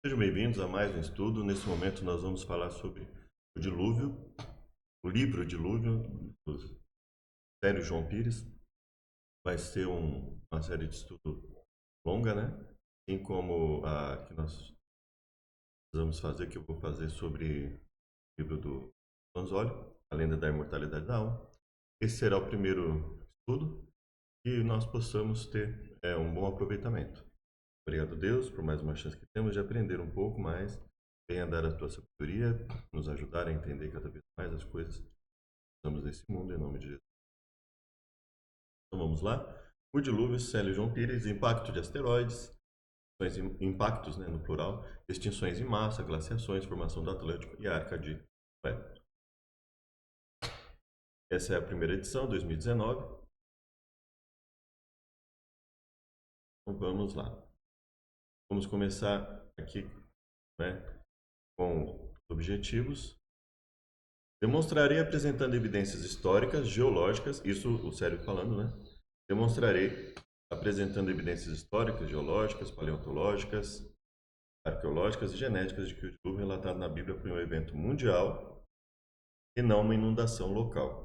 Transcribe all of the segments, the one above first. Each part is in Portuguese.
Sejam bem-vindos a mais um estudo. Nesse momento nós vamos falar sobre o dilúvio, o livro Dilúvio, do Célio João Pires. Vai ser uma série de estudo longa, né? Assim como a que nós vamos fazer, que eu vou fazer sobre o livro do Anzoli, A Lenda da Imortalidade da Alma. Esse será o primeiro estudo e nós possamos ter um bom aproveitamento. Obrigado, Deus, por mais uma chance que temos de aprender um pouco mais. Venha dar a tua sabedoria, nos ajudar a entender cada vez mais as coisas que estamos nesse mundo, em nome de Jesus. Então vamos lá. O dilúvio, Célio João Pires, impacto de asteroides, impactos, né, no plural, extinções em massa, glaciações, formação do Atlântico e a Arca de Noé. Essa é a primeira edição, 2019. Então vamos lá. Vamos começar aqui, né, com os objetivos. Demonstrarei apresentando evidências históricas, geológicas, isso o Célio falando, né? Demonstrarei apresentando evidências históricas, geológicas, paleontológicas, arqueológicas e genéticas de que o dilúvio relatado na Bíblia foi um evento mundial e não uma inundação local.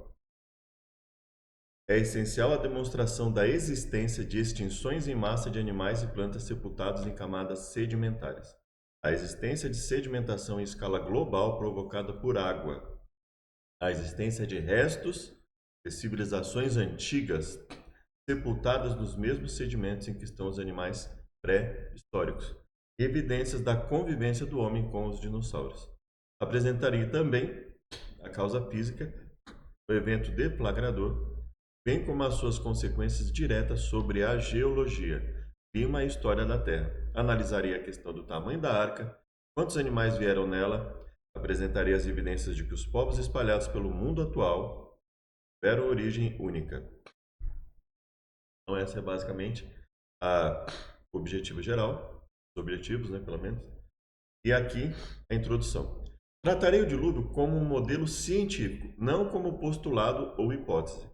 É essencial a demonstração da existência de extinções em massa de animais e plantas sepultados em camadas sedimentares. A existência de sedimentação em escala global provocada por água. A existência de restos de civilizações antigas sepultadas nos mesmos sedimentos em que estão os animais pré-históricos. Evidências da convivência do homem com os dinossauros. Apresentarei também a causa física do evento deflagrador, bem como as suas consequências diretas sobre a geologia, clima e história da Terra. Analisarei a questão do tamanho da arca, quantos animais vieram nela. Apresentarei as evidências de que os povos espalhados pelo mundo atual tiveram origem única. Então essa é basicamente o objetivo geral, os objetivos, né, pelo menos. E aqui a introdução. Tratarei o dilúvio como um modelo científico, não como postulado ou hipótese.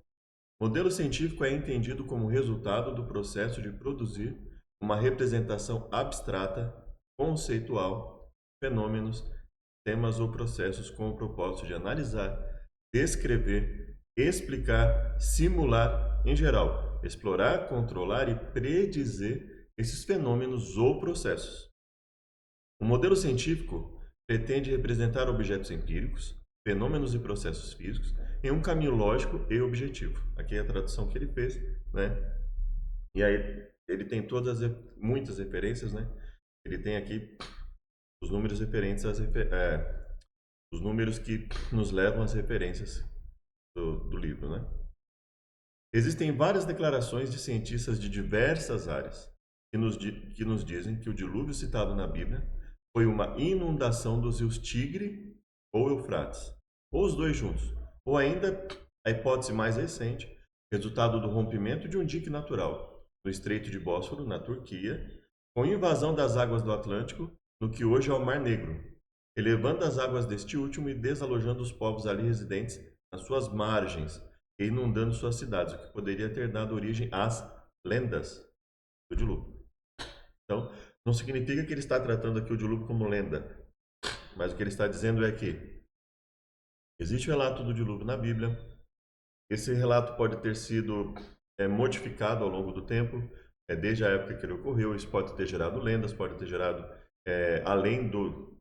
Modelo científico é entendido como resultado do processo de produzir uma representação abstrata, conceitual, fenômenos, temas ou processos com o propósito de analisar, descrever, explicar, simular, em geral, explorar, controlar e predizer esses fenômenos ou processos. O modelo científico pretende representar objetos empíricos, fenômenos e processos físicos em um caminho lógico e objetivo. Aqui é a tradução que ele fez, né? E aí ele tem muitas referências, né? Ele tem aqui os números referentes os números que nos levam às referências do livro, né? Existem várias declarações de cientistas de diversas áreas que nos dizem que o dilúvio citado na Bíblia foi uma inundação dos rios Tigre ou Eufrates, ou os dois juntos, ou ainda a hipótese mais recente, resultado do rompimento de um dique natural no Estreito de Bósforo, na Turquia, com invasão das águas do Atlântico, no que hoje é o Mar Negro, elevando as águas deste último e desalojando os povos ali residentes nas suas margens e inundando suas cidades, o que poderia ter dado origem às lendas do dilúvio. Então, não significa que ele está tratando aqui o dilúvio como lenda, mas o que ele está dizendo é que existe o relato do dilúvio na Bíblia. Esse relato pode ter sido modificado ao longo do tempo, desde a época que ele ocorreu. Isso pode ter gerado lendas, pode ter gerado, além do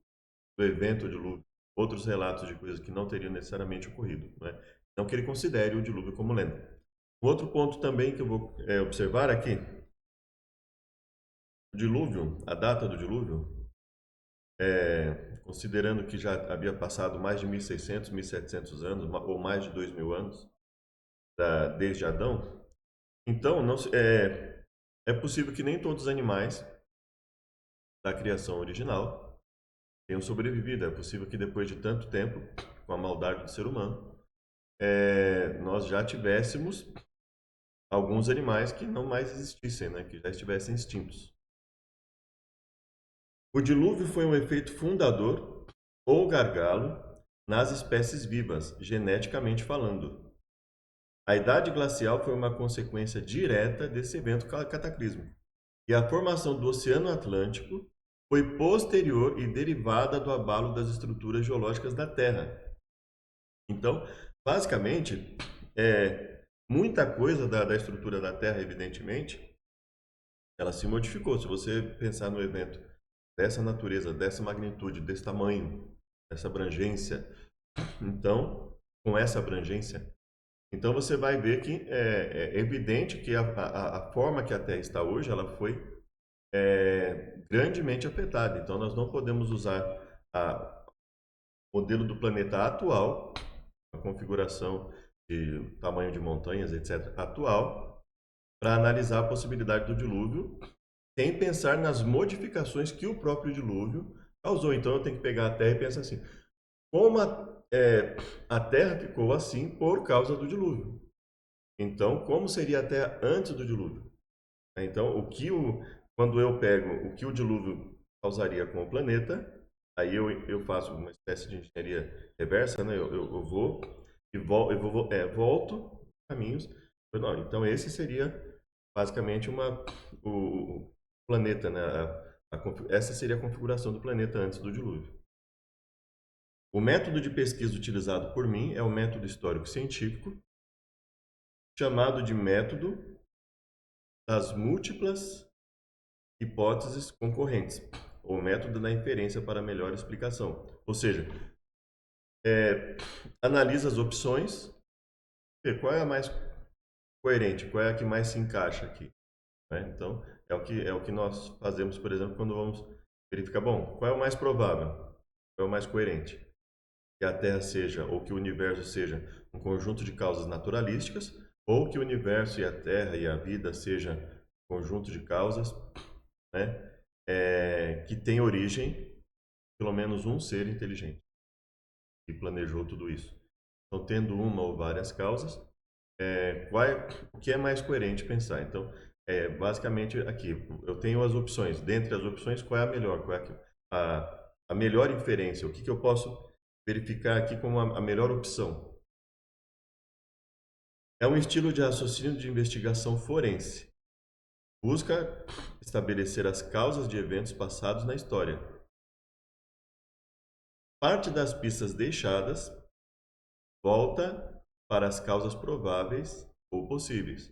evento dilúvio, outros relatos de coisas que não teriam necessariamente ocorrido, né? Não que ele considere o dilúvio como lenda. Um outro ponto também que eu vou observar aqui, o dilúvio, a data do dilúvio, considerando que já havia passado mais de 1.600, 1.700 anos, ou mais de 2.000 anos, desde Adão, então é possível que nem todos os animais da criação original tenham sobrevivido. É possível que depois de tanto tempo, com a maldade do ser humano, nós já tivéssemos alguns animais que não mais existissem, né? Que já estivessem extintos. O dilúvio foi um efeito fundador ou gargalo nas espécies vivas, geneticamente falando. A idade glacial foi uma consequência direta desse evento cataclísmico. E a formação do Oceano Atlântico foi posterior e derivada do abalo das estruturas geológicas da Terra. Então, basicamente, muita coisa da estrutura da Terra, evidentemente, ela se modificou. Se você pensar no evento dessa natureza, dessa magnitude, desse tamanho, dessa abrangência, então, com essa abrangência, então você vai ver que é evidente que a forma que a Terra está hoje, ela foi grandemente afetada. Então, nós não podemos usar o modelo do planeta atual, a configuração de tamanho de montanhas, etc., atual, para analisar a possibilidade do dilúvio, sem pensar nas modificações que o próprio dilúvio causou. Então, eu tenho que pegar a Terra e pensar assim, como a Terra ficou assim por causa do dilúvio. Então, como seria a Terra antes do dilúvio? Então, quando eu pego o que o dilúvio causaria com o planeta, aí eu faço uma espécie de engenharia reversa, né? Eu vou e volto caminhos. Não, então, esse seria basicamente o planeta, né? Essa seria a configuração do planeta antes do dilúvio. O método de pesquisa utilizado por mim é o método histórico-científico, chamado de método das múltiplas hipóteses concorrentes, ou método da inferência para melhor explicação. Ou seja, analisa as opções, vê qual é a mais coerente, qual é a que mais se encaixa aqui. Né? Então, é o que nós fazemos, por exemplo, quando vamos verificar, bom, qual é o mais provável, qual é o mais coerente. Que a Terra seja, ou que o universo seja um conjunto de causas naturalísticas, ou que o universo e a Terra e a vida seja um conjunto de causas, né, que tem origem, pelo menos um ser inteligente, que planejou tudo isso. Então, tendo uma ou várias causas, o que é mais coerente pensar? Então, basicamente aqui, eu tenho as opções. Dentre as opções, qual é a melhor? Qual é a melhor inferência? O que eu posso verificar aqui como a melhor opção? É um estilo de raciocínio de investigação forense. Busca estabelecer as causas de eventos passados na história. Parte das pistas deixadas volta para as causas prováveis ou possíveis.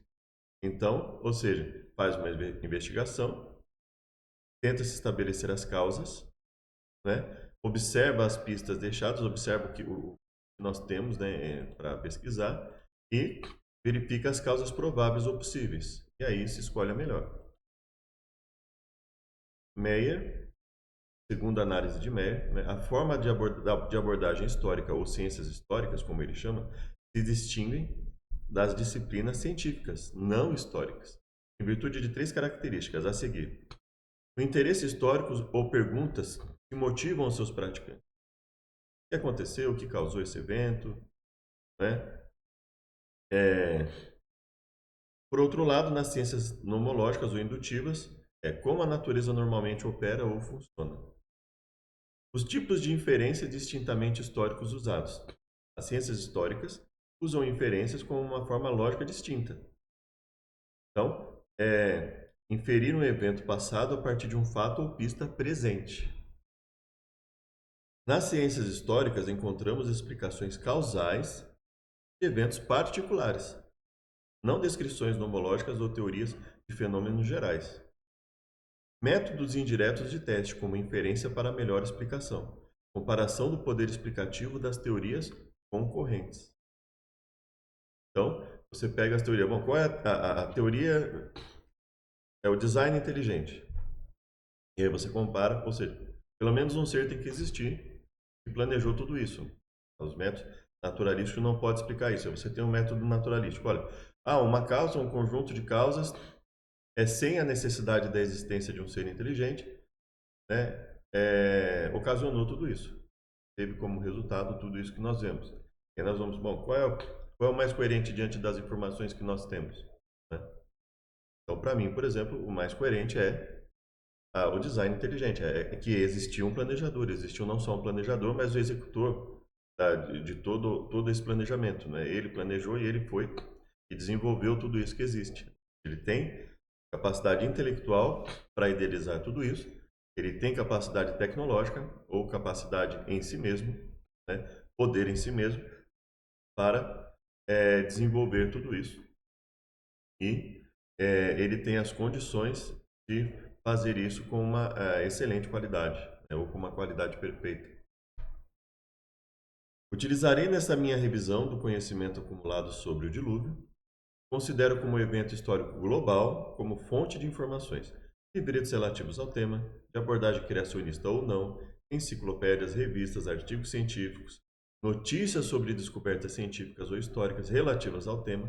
Então, ou seja, faz uma investigação, tenta se estabelecer as causas, né? Observa as pistas deixadas, observa o que nós temos, né, para pesquisar e verifica as causas prováveis ou possíveis. E aí se escolhe a melhor. Meyer, segundo a análise de Meyer, né, a forma de abordagem histórica ou ciências históricas, como ele chama, se distinguem das disciplinas científicas não históricas, em virtude de três características a seguir. O interesse histórico ou perguntas que motivam os seus praticantes. O que aconteceu? O que causou esse evento? Né? Por outro lado, nas ciências nomológicas ou indutivas, como a natureza normalmente opera ou funciona. Os tipos de inferência distintamente históricos usados. As ciências históricas usam inferências como uma forma lógica distinta. Então, inferir um evento passado a partir de um fato ou pista presente. Nas ciências históricas, encontramos explicações causais de eventos particulares, não descrições nomológicas ou teorias de fenômenos gerais. Métodos indiretos de teste, como inferência para melhor explicação. Comparação do poder explicativo das teorias concorrentes. Então, você pega as teorias. Bom, qual é a teoria? É o design inteligente. E aí você compara, ou seja, pelo menos um ser tem que existir que planejou tudo isso. Os métodos naturalísticos não podem explicar isso. Você tem um método naturalístico. Olha, uma causa, um conjunto de causas, sem a necessidade da existência de um ser inteligente, né, ocasionou tudo isso. Teve como resultado tudo isso que nós vemos. E nós vamos, bom, qual é o mais coerente diante das informações que nós temos? Né? Então, para mim, por exemplo, o mais coerente é o design inteligente. É que existiu um planejador, existiu não só um planejador, mas o executor de todo esse planejamento. Né? Ele planejou e ele foi e desenvolveu tudo isso que existe. Ele tem capacidade intelectual para idealizar tudo isso, Ele tem capacidade tecnológica ou capacidade em si mesmo, né, poder em si mesmo, para desenvolver tudo isso. E ele tem as condições de fazer isso com uma excelente qualidade, né, ou com uma qualidade perfeita. Utilizarei nessa minha revisão do conhecimento acumulado sobre o dilúvio. Considero como evento histórico global, como fonte de informações, livretos relativos ao tema, de abordagem criacionista ou não, enciclopédias, revistas, artigos científicos, notícias sobre descobertas científicas ou históricas relativas ao tema,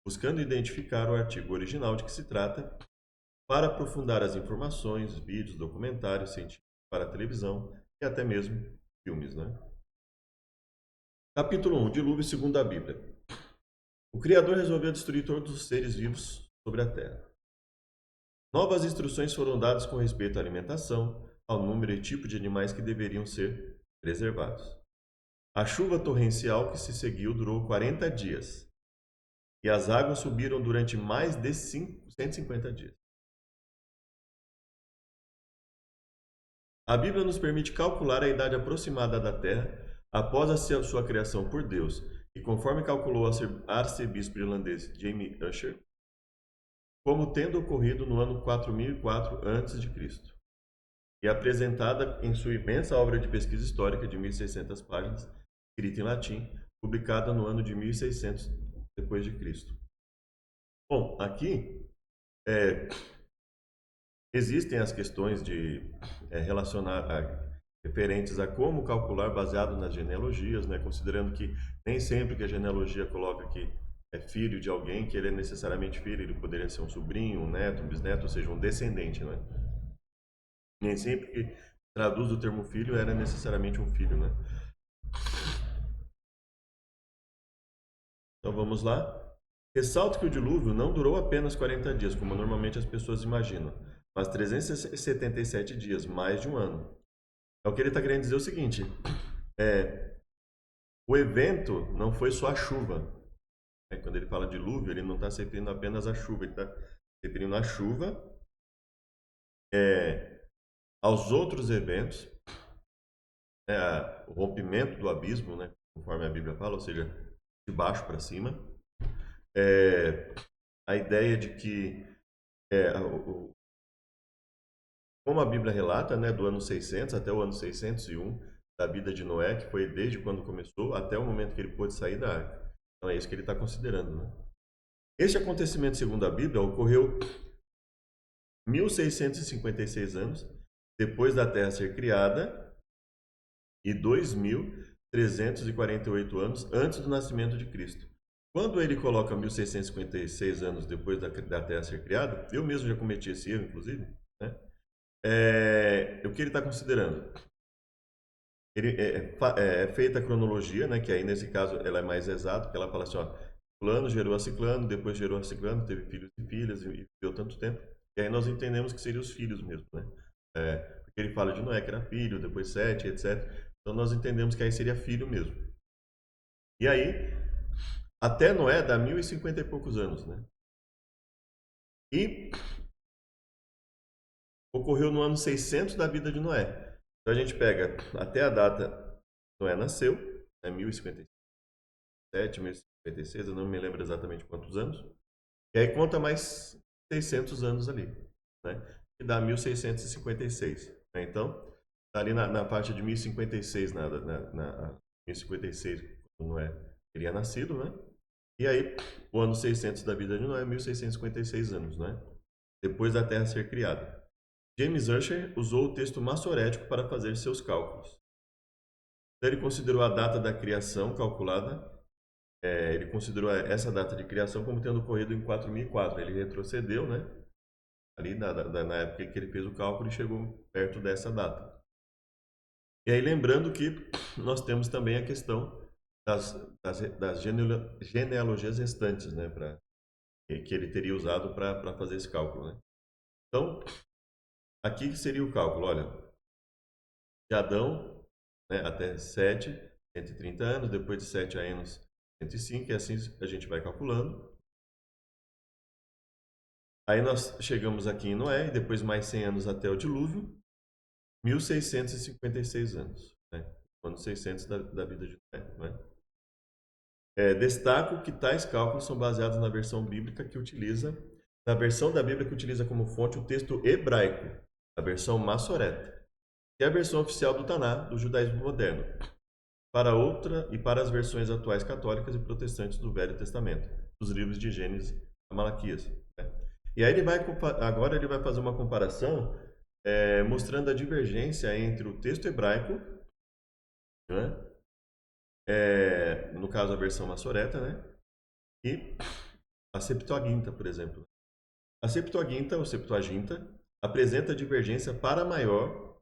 buscando identificar o artigo original de que se trata, para aprofundar as informações, vídeos, documentários científicos para a televisão e até mesmo filmes, né? Capítulo 1. Dilúvio segundo a Bíblia. O Criador resolveu destruir todos os seres vivos sobre a terra. Novas instruções foram dadas com respeito à alimentação, ao número e tipo de animais que deveriam ser preservados. A chuva torrencial que se seguiu durou 40 dias, e as águas subiram durante mais de 150 dias. A Bíblia nos permite calcular a idade aproximada da Terra após a sua criação por Deus, e conforme calculou o arcebispo irlandês James Ussher, como tendo ocorrido no ano 4004 a.C., e apresentada em sua imensa obra de pesquisa histórica de 1.600 páginas, escrita em latim, publicada no ano de 1600 depois de Cristo. Bom, aqui existem as questões de referentes a como calcular baseado nas genealogias, né, considerando que nem sempre que a genealogia coloca que é filho de alguém, que ele é necessariamente filho, ele poderia ser um sobrinho, um neto, um bisneto, ou seja, um descendente, né? Nem sempre que traduz o termo filho era necessariamente um filho, né? Então vamos lá. Ressalto que o dilúvio não durou apenas 40 dias, como normalmente as pessoas imaginam, mas 377 dias, mais de um ano. É o que ele está querendo dizer o seguinte: o evento não foi só a chuva. Quando ele fala dilúvio, ele não está se referindo apenas à chuva, ele está se referindo à chuva, aos outros eventos, o rompimento do abismo, né, conforme a Bíblia fala, ou seja, de baixo para cima. A ideia de que, como a Bíblia relata, né, do ano 600 até o ano 601 da vida de Noé, que foi desde quando começou até o momento que ele pôde sair da arca. Então é isso que ele está considerando, né? Este acontecimento, segundo a Bíblia, ocorreu 1656 anos depois da Terra ser criada e 2348 anos antes do nascimento de Cristo. Quando ele coloca 1656 anos depois da Terra ser criada, eu mesmo já cometi esse erro, inclusive, né? O que ele está considerando? É feita a cronologia, né, que aí nesse caso ela é mais exata, porque ela fala assim, ó, fulano gerou a ciclano, depois gerou a ciclano, teve filhos e filhas e deu tanto tempo. E aí nós entendemos que seriam os filhos mesmo, né? Porque ele fala de Noé que era filho, depois Sete, etc. Então nós entendemos que aí seria filho mesmo. E aí, até Noé dá 1050 e poucos anos, né? E ocorreu no ano 600 da vida de Noé. Então a gente pega até a data que Noé nasceu, né, 1057, 1056, eu não me lembro exatamente quantos anos. E aí conta mais 600 anos ali, né? Que dá 1656. Né? Então, tá ali na parte de 1056, 1056, quando Noé teria nascido, né? E aí, o ano 600 da vida de Noé é 1656 anos, né? Depois da Terra ser criada. James Ussher usou o texto massorético para fazer seus cálculos. Então, ele considerou a data da criação calculada, ele considerou essa data de criação como tendo ocorrido em 4004. Ele retrocedeu, né? Ali na época que ele fez o cálculo e chegou perto dessa data. E aí, lembrando que nós temos também a questão das genealogias restantes, né? Que ele teria usado para fazer esse cálculo, né? Então, aqui que seria o cálculo, olha, de Adão, né, até 7, 130 anos, depois de 7 a Enos, 105, e assim a gente vai calculando. Aí nós chegamos aqui em Noé, e depois mais 100 anos até o dilúvio, 1656 anos, né? Ano 600 da vida de Noé, né? Destaco que tais cálculos são baseados na versão bíblica que utiliza, na versão da Bíblia que utiliza como fonte o texto hebraico, a versão Massoreta, que é a versão oficial do Taná, do judaísmo moderno, para outra e para as versões atuais católicas e protestantes do Velho Testamento, dos livros de Gênesis a Malaquias, né? E aí agora ele vai fazer uma comparação mostrando a divergência entre o texto hebraico, né? No caso a versão Massoreta, né? E a Septuaginta, por exemplo. A Septuaginta, ou Septuaginta, apresenta divergência para maior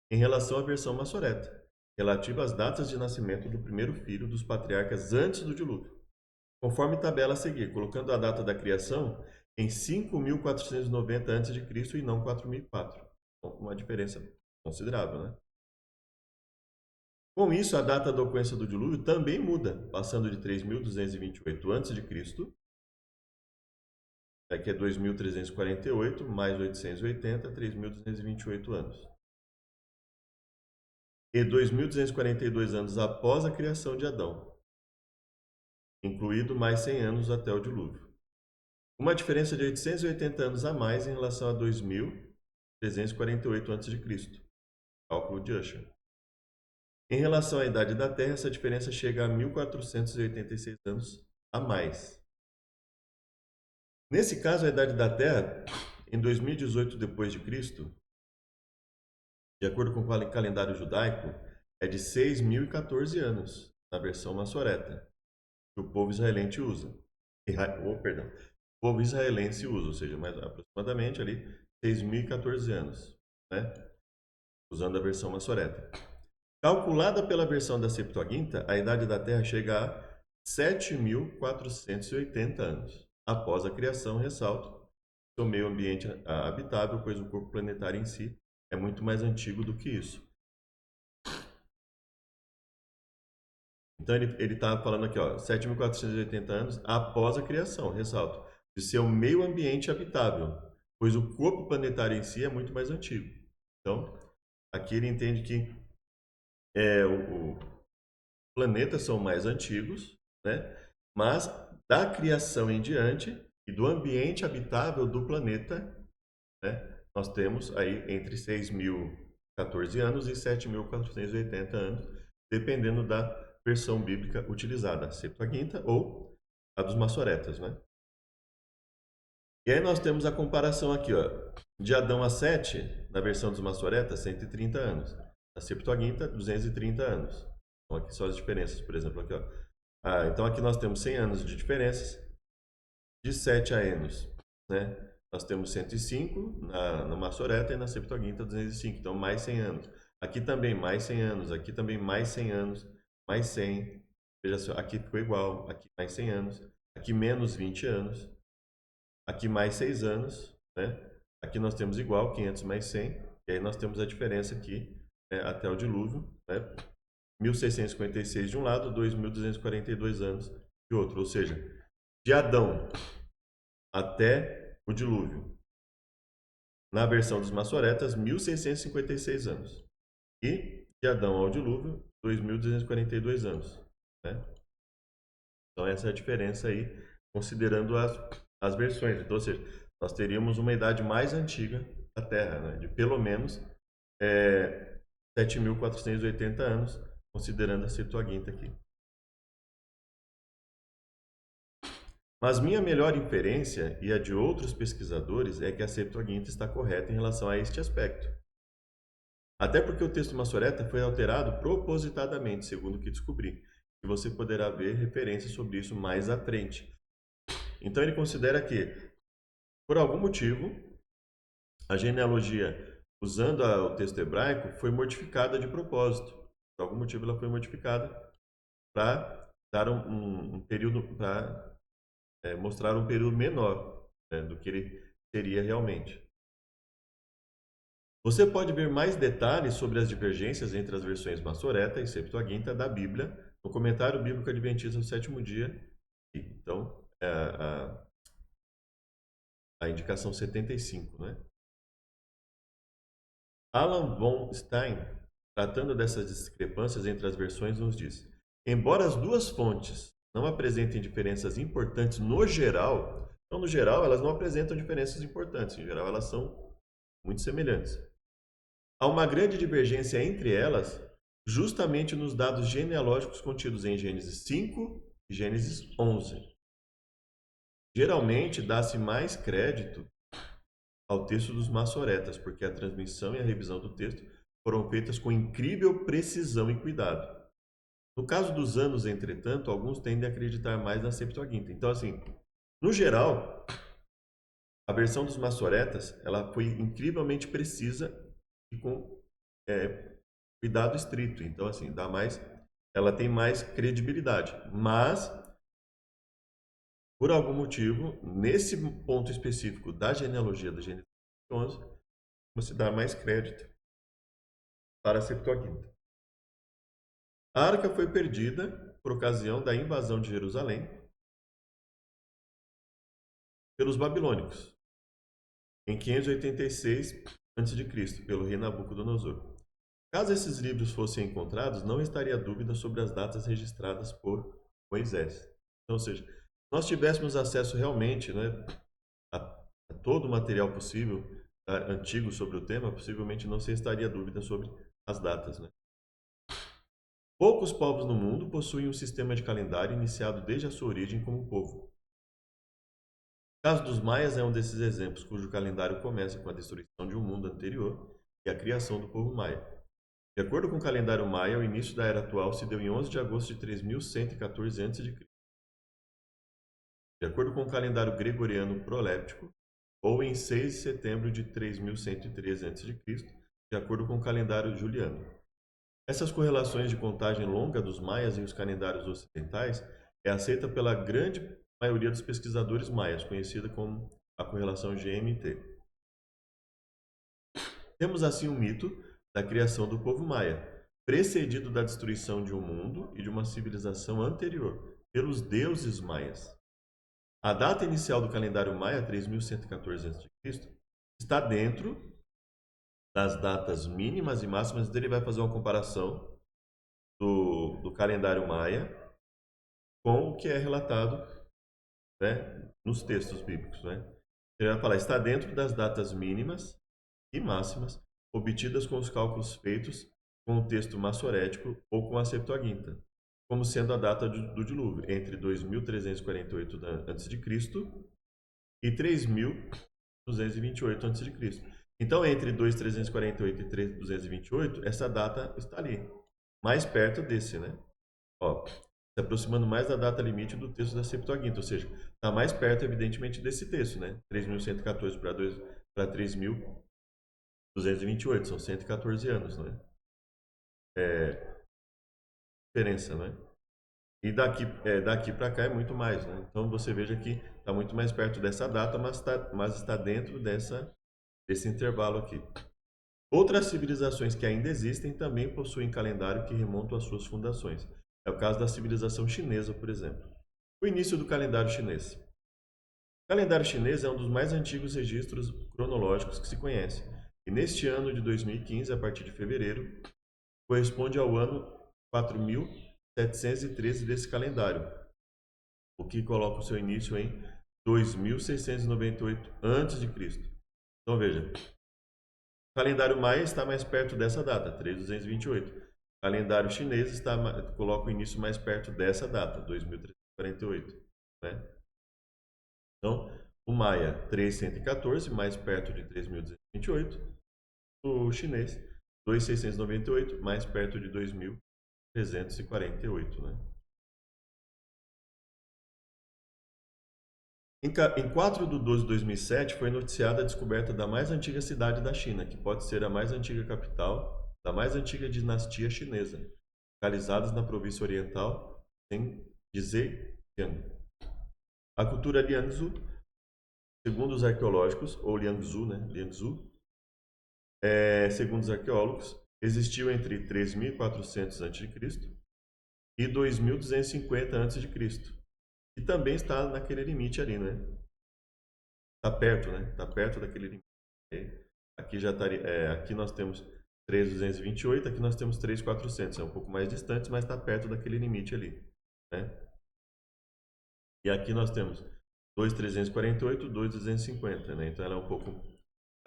em relação à versão Massoreta, relativa às datas de nascimento do primeiro filho dos patriarcas antes do dilúvio, conforme tabela a seguir, colocando a data da criação em 5.490 a.C. e não 4.004. Então, uma diferença considerável, né? Com isso, a data da ocorrência do dilúvio também muda, passando de 3.228 a.C., que é 2.348, mais 880, 3.228 anos. E 2.242 anos após a criação de Adão, incluído mais 100 anos até o dilúvio. Uma diferença de 880 anos a mais em relação a 2.348 a.C., cálculo de Usher. Em relação à idade da Terra, essa diferença chega a 1.486 anos a mais. Nesse caso, a idade da Terra, em 2018 d.C., de acordo com o calendário judaico, é de 6.014 anos, na versão Massoreta, que o povo israelense usa. Perdão. O povo israelense usa, ou seja, mais aproximadamente ali 6.014 anos, né? Usando a versão Massoreta. Calculada pela versão da Septuaginta, a idade da Terra chega a 7.480 anos, após a criação, ressalto, do meio ambiente habitável, pois o corpo planetário em si é muito mais antigo do que isso. Então ele está falando aqui, ó, 7.480 anos após a criação, ressalto, de seu meio ambiente habitável, pois o corpo planetário em si é muito mais antigo. Então, aqui ele entende que os planetas são mais antigos, né? Mas da criação em diante e do ambiente habitável do planeta, né? Nós temos aí entre 6.014 anos e 7.480 anos, dependendo da versão bíblica utilizada, a Septuaginta ou a dos Massoretas, né? E aí nós temos a comparação aqui, ó, de Adão a Sete, na versão dos Massoretas, 130 anos. Na Septuaginta, 230 anos. Então aqui só as diferenças, por exemplo, aqui, ó. Então aqui nós temos 100 anos de diferenças, de 7 a anos, né? Nós temos 105 na Massoreta e na Septuaginta 205, então mais 100 anos. Aqui também mais 100 anos, aqui também mais 100 anos, mais 100. Veja só, aqui ficou igual, aqui mais 100 anos, aqui menos 20 anos, aqui mais 6 anos, né? Aqui nós temos igual, 500 mais 100, e aí nós temos a diferença aqui, né, até o dilúvio, né? 1.656 de um lado, 2.242 anos de outro, ou seja, de Adão até o dilúvio. Na versão dos Massoretas, 1.656 anos. E de Adão ao dilúvio, 2.242 anos, né? Então essa é a diferença aí, considerando as versões. Então, ou seja, nós teríamos uma idade mais antiga da Terra, né? De pelo menos 7.480 anos, considerando a Septuaginta aqui. Mas minha melhor inferência, e a de outros pesquisadores, é que a Septuaginta está correta em relação a este aspecto. Até porque o texto Massoreta foi alterado propositadamente, segundo o que descobri, e você poderá ver referências sobre isso mais à frente. Então ele considera que, por algum motivo, a genealogia usando o texto hebraico foi modificada de propósito. Por algum motivo ela foi modificada para dar um período, para mostrar um período menor, né, do que ele seria realmente. Você pode ver mais detalhes sobre as divergências entre as versões Massoreta e Septuaginta da Bíblia no comentário bíblico adventista do sétimo dia. Então, a indicação 75, né? Alan von Stein, tratando dessas discrepâncias entre as versões, nos diz: embora as duas fontes não apresentem diferenças importantes no geral, então no geral elas não apresentam diferenças importantes, em geral elas são muito semelhantes. Há uma grande divergência entre elas, justamente nos dados genealógicos contidos em Gênesis 5 e Gênesis 11. Geralmente dá-se mais crédito ao texto dos Massoretas, porque a transmissão e a revisão do texto foram feitas com incrível precisão e cuidado. No caso dos anos, entretanto, alguns tendem a acreditar mais na Septuaginta. Então, assim, no geral, a versão dos Massoretas, ela foi incrivelmente precisa e com cuidado estrito. Então, assim, ela tem mais credibilidade. Mas, por algum motivo, nesse ponto específico da genealogia da Gênesis 11, você dá mais crédito para a Septuaginta. A arca foi perdida por ocasião da invasão de Jerusalém pelos babilônicos, em 586 a.C., pelo rei Nabucodonosor. Caso esses livros fossem encontrados, não estaria dúvida sobre as datas registradas por Moisés. Então, ou seja, se nós tivéssemos acesso realmente, né, a todo o material possível, antigo sobre o tema, possivelmente não se estaria dúvida sobre as datas. Né? Poucos povos no mundo possuem um sistema de calendário iniciado desde a sua origem como povo. O caso dos maias é um desses exemplos, cujo calendário começa com a destruição de um mundo anterior e a criação do povo maia. De acordo com o calendário maia, o início da era atual se deu em 11 de agosto de 3114 a.C. De acordo com o calendário gregoriano proléptico, ou em 6 de setembro de 3113 a.C., de acordo com o calendário juliano. Essas correlações de contagem longa dos maias e os calendários ocidentais é aceita pela grande maioria dos pesquisadores maias, conhecida como a correlação GMT. Temos assim um mito da criação do povo maia, precedido da destruição de um mundo e de uma civilização anterior, pelos deuses maias. A data inicial do calendário maia, 3114 a.C., está dentro das datas mínimas e máximas. Ele vai fazer uma comparação do calendário maia com o que é relatado, né, nos textos bíblicos. Né? Ele vai falar, está dentro das datas mínimas e máximas obtidas com os cálculos feitos com o texto massorético ou com a Septuaginta, como sendo a data do dilúvio, entre 2348 a.C. e 3228 a.C. Então, entre 2348 e 3228, essa data está ali, mais perto desse, né? Ó, se aproximando mais da data limite do texto da Septuaginta, ou seja, está mais perto, evidentemente, desse texto, né? 3114 para 3228, são 114 anos, né? Diferença, né? E daqui para cá é muito mais, né? Então você veja que está muito mais perto dessa data, mas está dentro desse intervalo aqui. Outras civilizações que ainda existem também possuem calendário que remontam às suas fundações. É o caso da civilização chinesa, por exemplo. O início do calendário chinês. O calendário chinês é um dos mais antigos registros cronológicos que se conhece. E neste ano de 2015, a partir de fevereiro, corresponde ao ano 4713 desse calendário, o que coloca o seu início em 2698 a.C. Então veja, o calendário maia está mais perto dessa data, 3228. O calendário chinês coloca o início mais perto dessa data, 2348. Né? Então, o maia, 3114, mais perto de 3228. O chinês, 2698, mais perto de 2348. Né? Em 4 de 12 de 2007, foi noticiada a descoberta da mais antiga cidade da China, que pode ser a mais antiga capital da mais antiga dinastia chinesa, localizadas na província oriental de Zhejiang. A cultura Liangzhu, segundo os arqueológicos, ou Liangzhu, né? Liangzhu, segundo os arqueólogos, existiu entre 3.400 a.C. e 2.250 a.C. E também está naquele limite ali, né? Está perto, né? Está perto daquele limite. Aqui já estaria, aqui nós temos 3.228, aqui nós temos 3.400. É um pouco mais distante, mas está perto daquele limite ali, né? E aqui nós temos 2.348, 2.250, né? Então ela é um pouco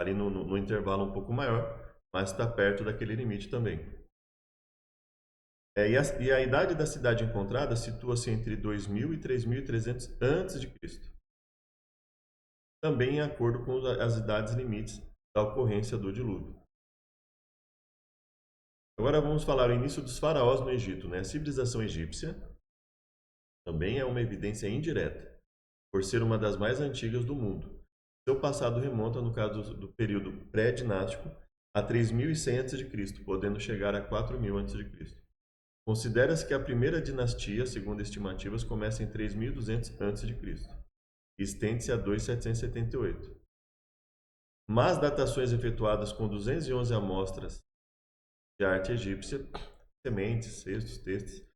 ali no intervalo um pouco maior, mas está perto daquele limite também. E a idade da cidade encontrada situa-se entre 2.000 e 3.300 a.C., também em acordo com as idades limites da ocorrência do dilúvio. Agora vamos falar o início dos faraós no Egito, né? A civilização egípcia também é uma evidência indireta, por ser uma das mais antigas do mundo. Seu passado remonta, no caso do período pré-dinástico, a 3.100 a.C., podendo chegar a 4.000 a.C. Considera-se que a primeira dinastia, segundo estimativas, começa em 3.200 a.C. e estende-se a 2.778. Mas datações efetuadas com 211 amostras de arte egípcia, sementes, cestos, textos,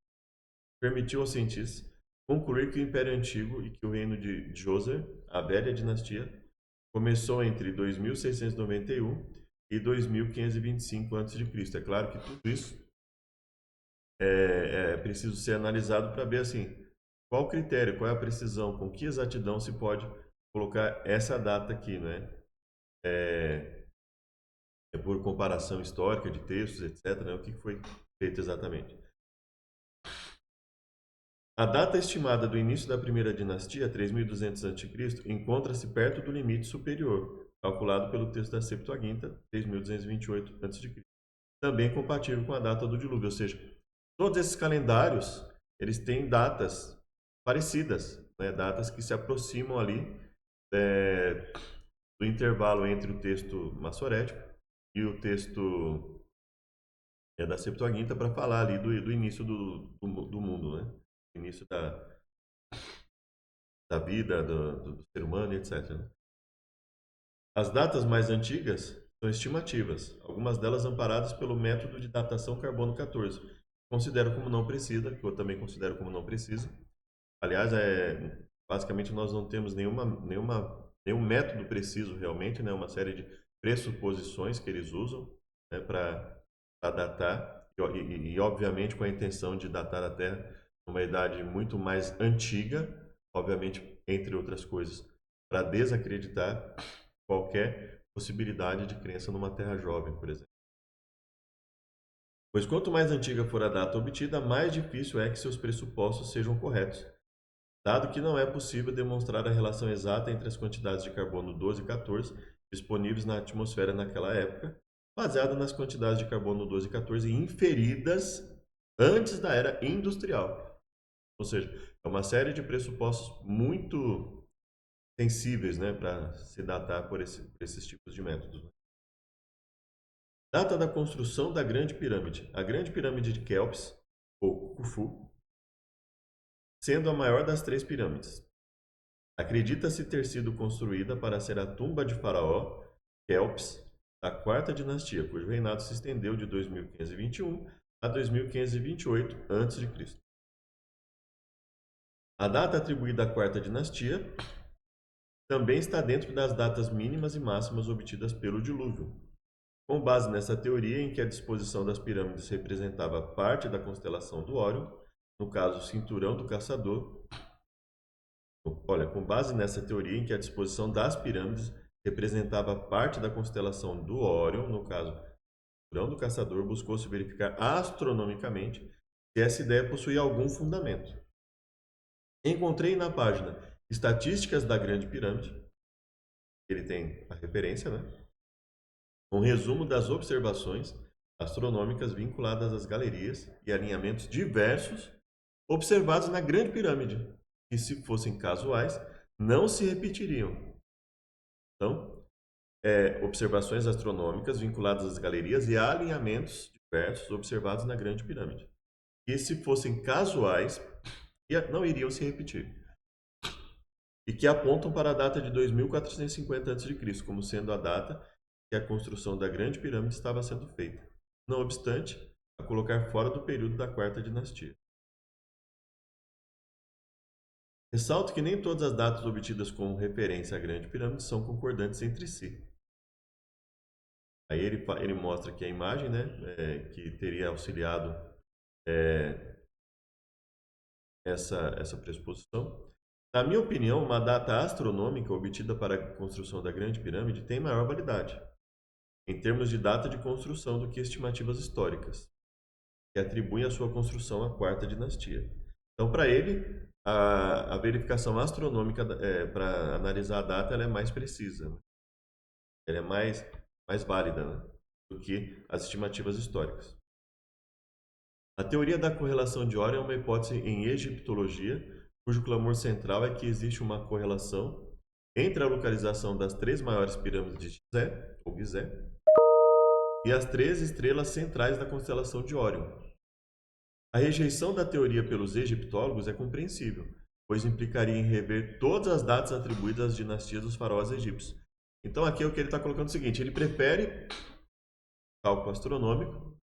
permitiu aos cientistas concluir que o Império Antigo e que o reino de Djoser, a velha dinastia, começou entre 2691 e 2525 a.C. É claro que tudo isso é preciso ser analisado para ver assim, qual o critério, qual é a precisão, com que exatidão se pode colocar essa data aqui, né? É, por comparação histórica de textos, etc., né? O que foi feito exatamente. A data estimada do início da primeira dinastia, 3.200 a.C., encontra-se perto do limite superior, calculado pelo texto da Septuaginta, 3.228 a.C., também compatível com a data do dilúvio, ou seja, todos esses calendários, eles têm datas parecidas, né? Datas que se aproximam ali é, do intervalo entre o texto massorético e o texto da Septuaginta para falar ali do início do mundo, né? Início da vida, do ser humano, etc. As datas mais antigas são estimativas, algumas delas amparadas pelo método de datação carbono 14. Considero como não precisa, que eu também considero como não precisa. Aliás, basicamente nós não temos nenhum método preciso realmente, né? Uma série de pressuposições que eles usam, né, para datar, obviamente com a intenção de datar a Terra numa idade muito mais antiga, obviamente, entre outras coisas, para desacreditar qualquer possibilidade de crença numa Terra jovem, por exemplo. Pois quanto mais antiga for a data obtida, mais difícil é que seus pressupostos sejam corretos, dado que não é possível demonstrar a relação exata entre as quantidades de carbono 12 e 14 disponíveis na atmosfera naquela época, baseada nas quantidades de carbono 12 e 14 inferidas antes da era industrial. Ou seja, é uma série de pressupostos muito sensíveis, né, para se datar por esses tipos de métodos. Data da construção da Grande Pirâmide. A Grande Pirâmide de Quéops, ou Khufu, sendo a maior das três pirâmides. Acredita-se ter sido construída para ser a tumba de Faraó Quéops, da quarta dinastia, cujo reinado se estendeu de 2521 a 2528 a.C. A data atribuída à quarta dinastia também está dentro das datas mínimas e máximas obtidas pelo dilúvio, com base nessa teoria em que a disposição das pirâmides representava parte da constelação do Órion, no caso, o cinturão do caçador. Olha, com base nessa teoria em que a disposição das pirâmides representava parte da constelação do Órion, no caso, o cinturão do caçador, buscou-se verificar astronomicamente se essa ideia possuía algum fundamento. Encontrei na página Estatísticas da Grande Pirâmide, ele tem a referência, né? Um resumo das observações astronômicas vinculadas às galerias e alinhamentos diversos observados na Grande Pirâmide, que, se fossem casuais, não se repetiriam. Então, observações astronômicas vinculadas às galerias e alinhamentos diversos observados na Grande Pirâmide, que, se fossem casuais, não iriam se repetir. E que apontam para a data de 2450 a.C., como sendo a data que a construção da Grande Pirâmide estava sendo feita, não obstante, a colocar fora do período da Quarta Dinastia. Ressalto que nem todas as datas obtidas com referência à Grande Pirâmide são concordantes entre si. Aí ele mostra aqui a imagem, né, que teria auxiliado é, essa pressuposição. Na minha opinião, uma data astronômica obtida para a construção da Grande Pirâmide tem maior validade, em termos de data de construção, do que estimativas históricas, que atribuem a sua construção à quarta dinastia. Então, para ele, a verificação astronômica para analisar a data ela é mais precisa, né? Ela é mais válida, né, do que as estimativas históricas. A teoria da correlação de Orion é uma hipótese em egiptologia, cujo clamor central é que existe uma correlação entre a localização das três maiores pirâmides de Gizé, ou Gizé, e as três estrelas centrais da constelação de Órion. A rejeição da teoria pelos egiptólogos é compreensível, pois implicaria em rever todas as datas atribuídas às dinastias dos faraós egípcios. Então aqui é o que ele está colocando o seguinte, ele prefere cálculo astronômico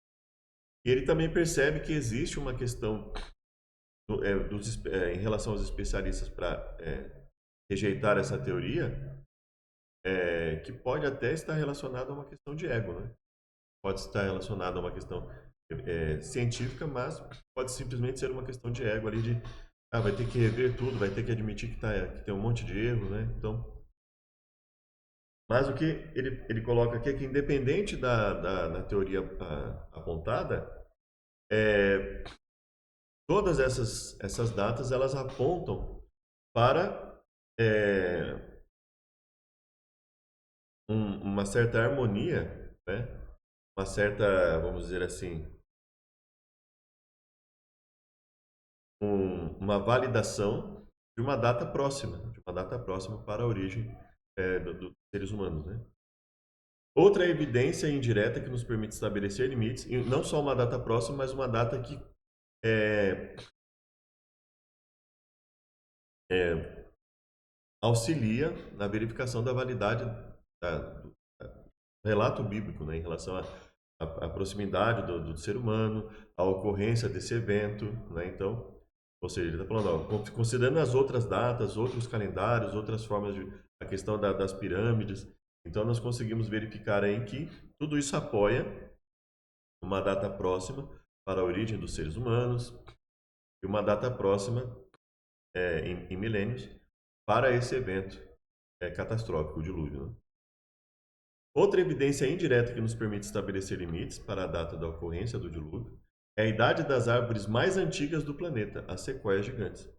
e ele também percebe que existe uma questão em relação aos especialistas para rejeitar essa teoria, que pode até estar relacionada a uma questão de ego, né? Pode estar relacionada a uma questão científica, mas pode simplesmente ser uma questão de ego ali de vai ter que rever tudo, vai ter que admitir que tem um monte de erro, né? Então, mas o que ele coloca aqui é que independente da teoria apontada, todas essas datas elas apontam para uma certa harmonia, né? Uma certa, vamos dizer assim, uma validação de uma data próxima para a origem dos seres humanos, né? Outra evidência indireta que nos permite estabelecer limites, e não só uma data próxima, mas uma data que auxilia na verificação da validade do relato bíblico, né, em relação à proximidade do ser humano, à ocorrência desse evento, né? Então, ou seja, ele está falando, ó, considerando as outras datas, outros calendários, outras formas a questão das pirâmides, então nós conseguimos verificar aí que tudo isso apoia uma data próxima para a origem dos seres humanos e uma data próxima em milênios para esse evento catastrófico, o dilúvio, né? Outra evidência indireta que nos permite estabelecer limites para a data da ocorrência do dilúvio é a idade das árvores mais antigas do planeta, as sequoias gigantes.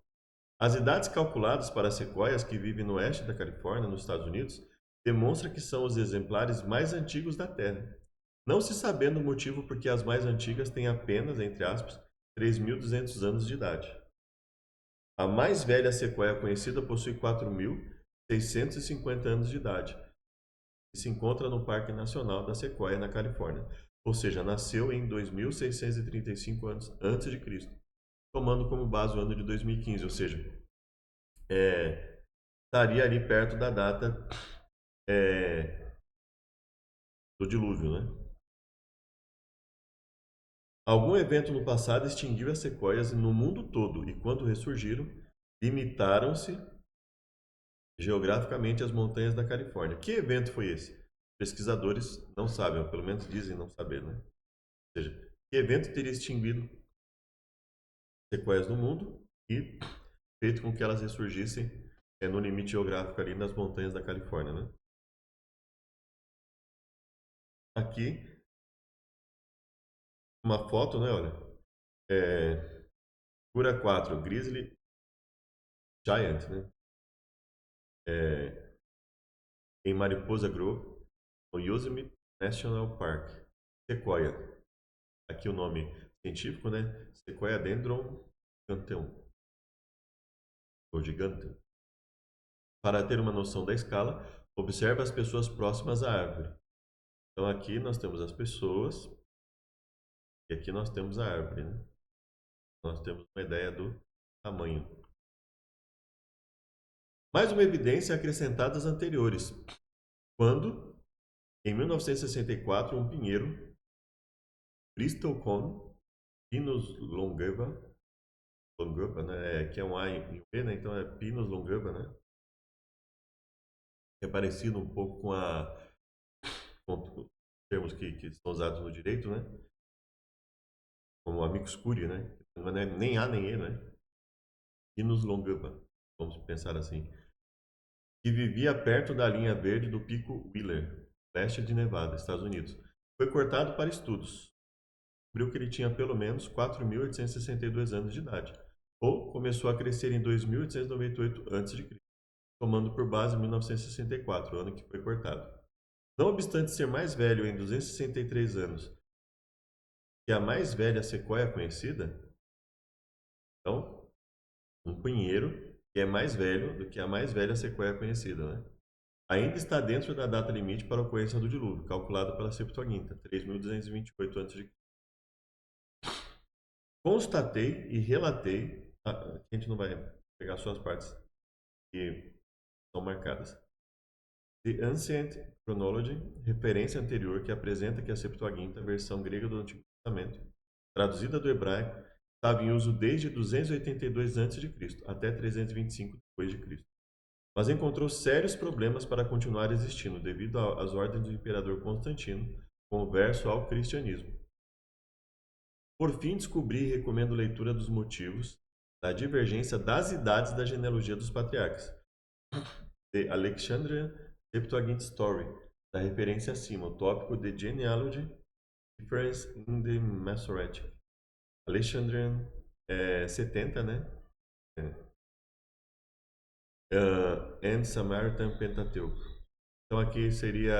As idades calculadas para as sequoias que vivem no oeste da Califórnia, nos Estados Unidos, demonstram que são os exemplares mais antigos da Terra, não se sabendo o motivo por que as mais antigas têm apenas, entre aspas, 3.200 anos de idade. A mais velha sequoia conhecida possui 4.650 anos de idade e se encontra no Parque Nacional da Sequoia, na Califórnia. Ou seja, nasceu em 2.635 anos antes de Cristo, tomando como base o ano de 2015, ou seja, estaria ali perto da data do dilúvio, né? Algum evento no passado extinguiu as sequoias no mundo todo e, quando ressurgiram, limitaram-se geograficamente às montanhas da Califórnia. Que evento foi esse? Pesquisadores não sabem, ou pelo menos dizem não saber, né? Ou seja, que evento teria extinguido sequoias no mundo e feito com que elas ressurgissem no limite geográfico ali nas montanhas da Califórnia, né? Aqui, uma foto, né, olha, Cura 4, Grizzly Giant, né? Em Mariposa Grove, no Yosemite National Park. Sequoia. Aqui o nome científico, né? Sequoia Dendron Giganteum. Ou Giganteum. Para ter uma noção da escala, observe as pessoas próximas à árvore. Então aqui nós temos as pessoas e aqui nós temos a árvore, né? Nós temos uma ideia do tamanho. Mais uma evidência acrescentada às anteriores. Quando, em 1964, um pinheiro, Bristlecone Pinus longeva, né? Que é um A em P, né? Então é Pinus longeva, né? É parecido um pouco com termos que são usados no direito, né? Como amicus curiae, né? Não é nem A nem E, né? Inus longeva, vamos pensar assim. Que vivia perto da linha verde do Pico Wheeler, leste de Nevada, Estados Unidos. Foi cortado para estudos. Descobriu que ele tinha pelo menos 4.862 anos de idade, ou começou a crescer em 2.898 a.C., tomando por base 1964, o ano que foi cortado. Não obstante ser mais velho em 263 anos que a mais velha sequoia conhecida, então, um pinheiro que é mais velho do que a mais velha sequoia conhecida, né? Ainda está dentro da data limite para a ocorrência do dilúvio, calculada pela Septuaginta, 3.228 a.C. Constatei e relatei, a gente não vai pegar só as partes que são marcadas. The Ancient Chronology, referência anterior que apresenta que a Septuaginta, versão grega do Antigo Testamento, traduzida do hebraico, estava em uso desde 282 a.C. até 325 d.C., mas encontrou sérios problemas para continuar existindo devido às ordens do imperador Constantino, converso ao cristianismo. Por fim, descobri e recomendo leitura dos motivos da divergência das idades da genealogia dos patriarcas. The Alexandrian Septuagint Story, da referência acima, o tópico The Genealogy Difference in the Masoretic. Alexandrian 70, né? And Samaritan Pentateuco. Então aqui seria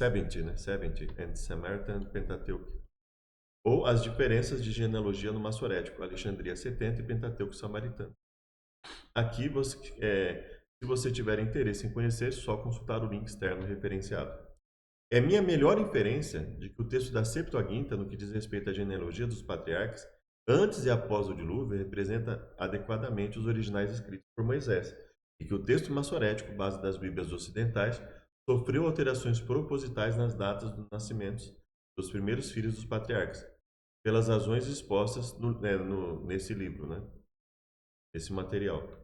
70, né? 70 and Samaritan Pentateuco. Ou as diferenças de genealogia no Massorético, Alexandria 70 e Pentateuco Samaritano. Aqui, se você tiver interesse em conhecer, só consultar o link externo referenciado. É minha melhor inferência de que o texto da Septuaginta, no que diz respeito à genealogia dos patriarcas, antes e após o dilúvio, representa adequadamente os originais escritos por Moisés, e que o texto massorético, base das Bíblias ocidentais, sofreu alterações propositais nas datas dos nascimentos dos primeiros filhos dos patriarcas, pelas razões expostas nesse livro, né? Esse material.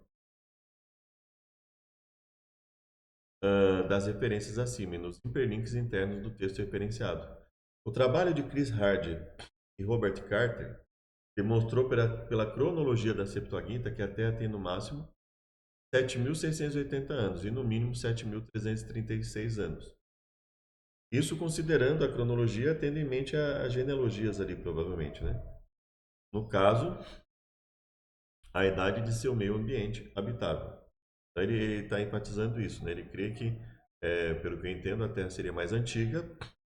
Das referências acima e nos hiperlinks internos do texto referenciado. O trabalho de Chris Hardy e Robert Carter demonstrou pela cronologia da Septuaginta que a Terra tem no máximo 7.680 anos e no mínimo 7.336 anos. Isso considerando a cronologia, tendo em mente as genealogias ali, provavelmente, né? No caso, a idade de seu meio ambiente habitável. Então, ele está enfatizando isso, né? Ele crê que, pelo que eu entendo, a Terra seria mais antiga,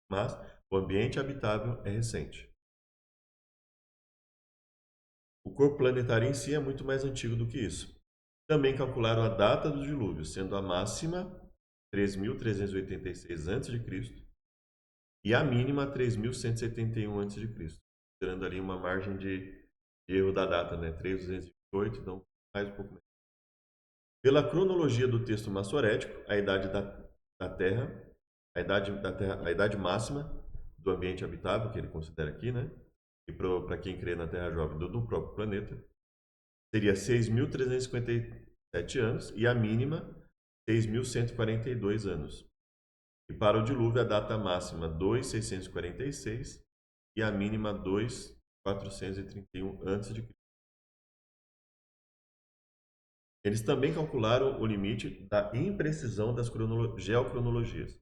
mas o ambiente habitável é recente. O corpo planetário em si é muito mais antigo do que isso. Também calcularam a data do dilúvio, sendo a máxima 3.386 a.C. e a mínima 3.171 a.C., considerando ali uma margem de erro da data, né? 3.228, então mais um pouco menos. Pela cronologia do texto massorético, a idade da Terra, a idade máxima do ambiente habitável, que ele considera aqui, né? E para quem crê na Terra jovem do próprio planeta, seria 6.357 anos e a mínima 6.142 anos. E para o dilúvio, a data máxima 2.646 e a mínima 2.431 a.C. Eles também calcularam o limite da imprecisão das geocronologias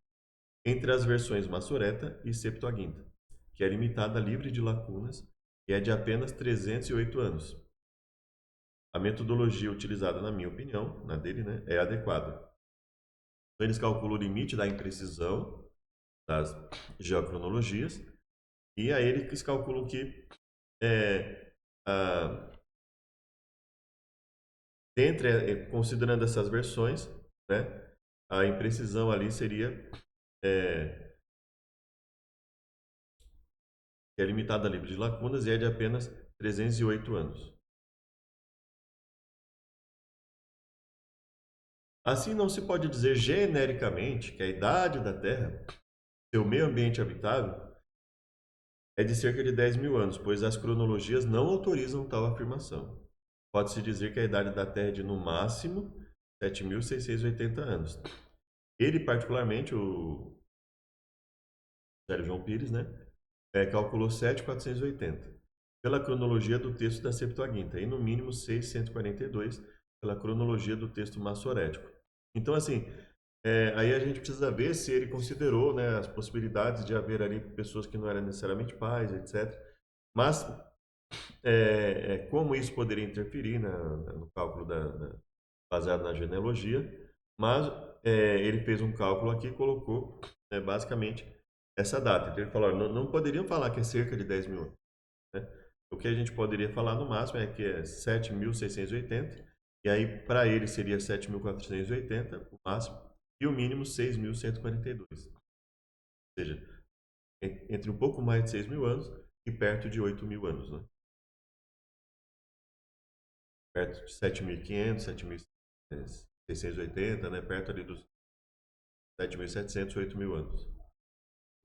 entre as versões Massoreta e Septuaginta, que é limitada, livre de lacunas e é de apenas 308 anos. A metodologia utilizada, na minha opinião, na dele, né, é adequada. Então, eles calculam o limite da imprecisão das geocronologias e aí eles calculam que considerando essas versões, né, a imprecisão ali seria que é limitada a livre de lacunas e é de apenas 308 anos. Assim, não se pode dizer genericamente que a idade da Terra, seu meio ambiente habitável, é de cerca de 10.000 anos, pois as cronologias não autorizam tal afirmação. Pode-se dizer que a idade da Terra é de, no máximo, 7.680 anos. Ele, particularmente, o Sérgio João Pires, né, calculou 7.480, pela cronologia do texto da Septuaginta, e no mínimo 6.142, pela cronologia do texto massorético. Então, assim, aí a gente precisa ver se ele considerou, né, as possibilidades de haver ali pessoas que não eram necessariamente pais, etc. Mas como isso poderia interferir no cálculo baseado na genealogia, mas ele fez um cálculo aqui e colocou basicamente essa data. Então ele falou, não poderiam falar que é cerca de 10 mil anos. Né? O que a gente poderia falar no máximo é que é 7.680, e aí para ele seria 7.480 o máximo, e o mínimo 6.142. Ou seja, entre um pouco mais de 6 mil anos e perto de 8 mil anos. Né? Perto de 7.500, 7.680, né? Perto ali dos 7.700, 8 mil anos.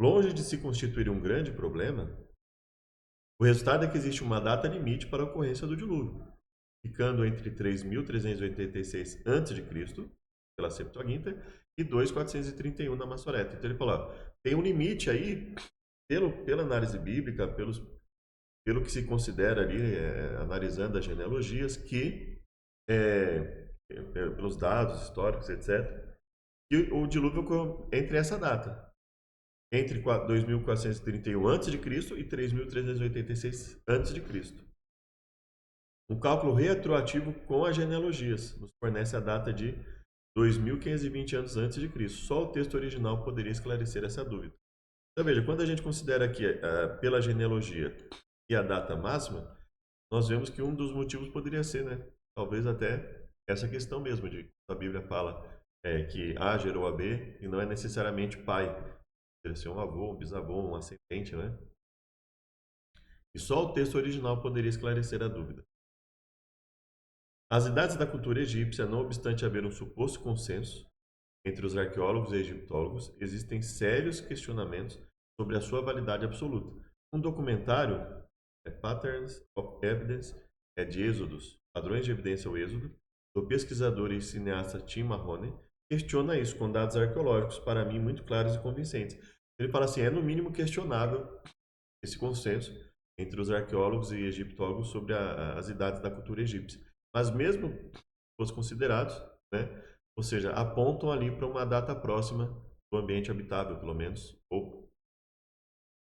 Longe de se constituir um grande problema, o resultado é que existe uma data limite para a ocorrência do dilúvio, ficando entre 3.386 a.C., pela Septuaginta, e 2.431 na Massoreta. Então ele falou, ó, tem um limite aí, pela análise bíblica, pelo que se considera ali, analisando as genealogias, que, pelos dados históricos, etc., que o dilúvio ocorreu entre essa data, entre 2.431 a.C. e 3.386 a.C. Um cálculo retroativo com as genealogias nos fornece a data de 2.520 anos antes de Cristo. Só o texto original poderia esclarecer essa dúvida. Então veja, quando a gente considera aqui pela genealogia e a data máxima, nós vemos que um dos motivos poderia ser, né? Talvez até essa questão mesmo de a Bíblia fala que A gerou a B e não é necessariamente pai. Poderia ser um avô, um bisavô, um ascendente, né? E só o texto original poderia esclarecer a dúvida. As idades da cultura egípcia, não obstante haver um suposto consenso entre os arqueólogos e egiptólogos, existem sérios questionamentos sobre a sua validade absoluta. Um documentário, Patterns of Evidence, de Êxodos, Padrões de Evidência ao Êxodo, do pesquisador e cineasta Tim Mahoney, questiona isso com dados arqueológicos, para mim, muito claros e convincentes. Ele fala assim, é no mínimo questionável esse consenso entre os arqueólogos e egiptólogos sobre as idades da cultura egípcia. Mas mesmo os considerados, né, ou seja, apontam ali para uma data próxima do ambiente habitável, pelo menos, ou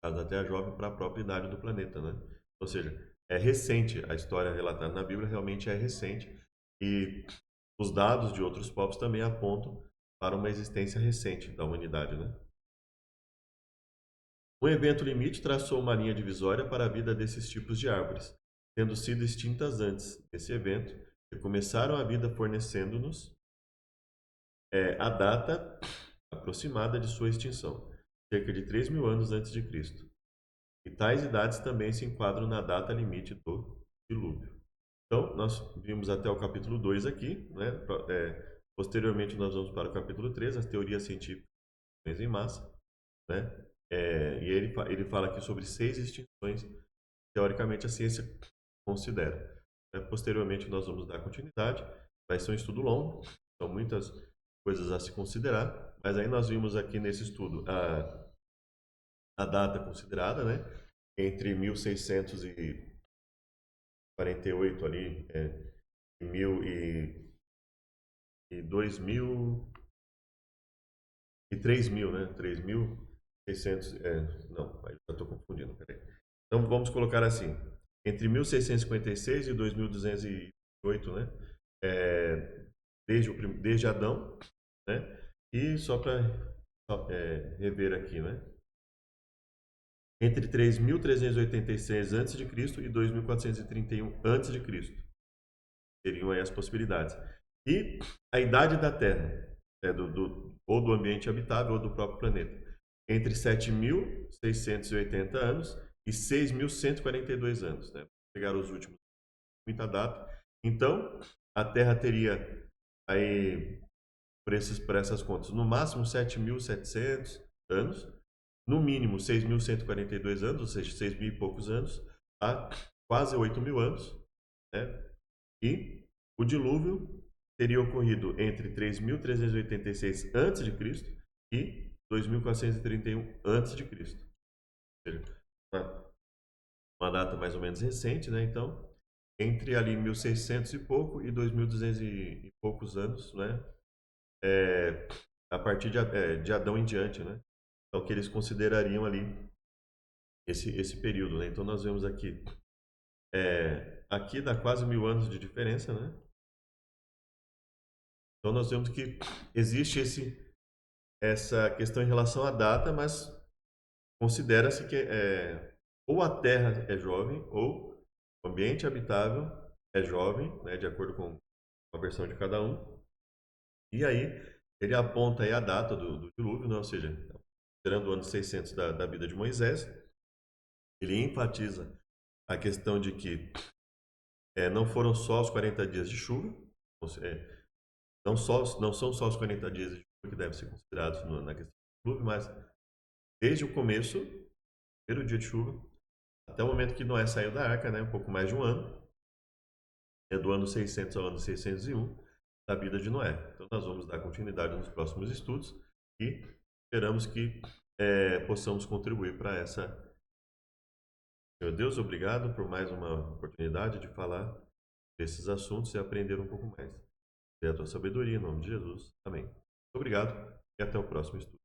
caso até a jovem, para a própria idade do planeta, né? Ou seja, é recente, a história relatada na Bíblia realmente é recente, e os dados de outros povos também apontam para uma existência recente da humanidade, né? Um evento limite traçou uma linha divisória para a vida desses tipos de árvores, tendo sido extintas antes desse evento, que começaram a vida fornecendo-nos a data aproximada de sua extinção, cerca de 3 mil anos antes de Cristo. E tais idades também se enquadram na data limite do dilúvio. Então, nós vimos até o capítulo 2 aqui, né? Posteriormente, nós vamos para o capítulo 3, as teorias científicas em massa, né? E ele fala aqui sobre 6 extinções que, teoricamente, a ciência considera. Posteriormente, nós vamos dar continuidade. Vai ser um estudo longo, são muitas coisas a se considerar, mas aí nós vimos aqui nesse estudo a data considerada, né? Entre 1648 ali, e 2000 e 3000, né? 3600, não, aí eu estou confundindo, peraí. Então vamos colocar assim, entre 1656 e 2208, né? Desde Adão, né? E só para rever aqui, né? Entre 3.386 a.C. e 2.431 a.C. Seriam aí as possibilidades. E a idade da Terra, ou do ambiente habitável ou do próprio planeta, entre 7.680 anos e 6.142 anos. Né? Vou pegar os últimos, muita data. Então, a Terra teria aí, por essas contas, no máximo 7.700 anos, no mínimo 6.142 anos, ou seja, 6 mil e poucos anos, a quase 8 mil anos, né? E o dilúvio teria ocorrido entre 3.386 a.C. e 2.431 a.C. Ou seja, uma data mais ou menos recente, né? Então, entre ali 1600 e pouco e 2200 e poucos anos, né? A partir de Adão em diante, né? É o que eles considerariam ali esse período, né? Então, nós vemos aqui, aqui dá quase 1000 anos de diferença, né? Então, nós vemos que existe essa questão em relação à data, mas considera-se que ou a Terra é jovem ou o ambiente habitável é jovem, né, de acordo com a versão de cada um. E aí ele aponta aí a data do dilúvio, né, ou seja, considerando o ano 600 da vida de Moisés, ele enfatiza a questão de que não foram só os 40 dias de chuva, não são só os 40 dias de chuva que devem ser considerados na questão do dilúvio, mas desde o começo, primeiro dia de chuva, até o momento que Noé saiu da arca, né, um pouco mais de um ano, do ano 600 ao ano 601 da vida de Noé. Então nós vamos dar continuidade nos próximos estudos e esperamos que possamos contribuir para essa. Meu Deus, obrigado por mais uma oportunidade de falar desses assuntos e aprender um pouco mais. Dê a tua sabedoria, em nome de Jesus. Amém. Obrigado e até o próximo estudo.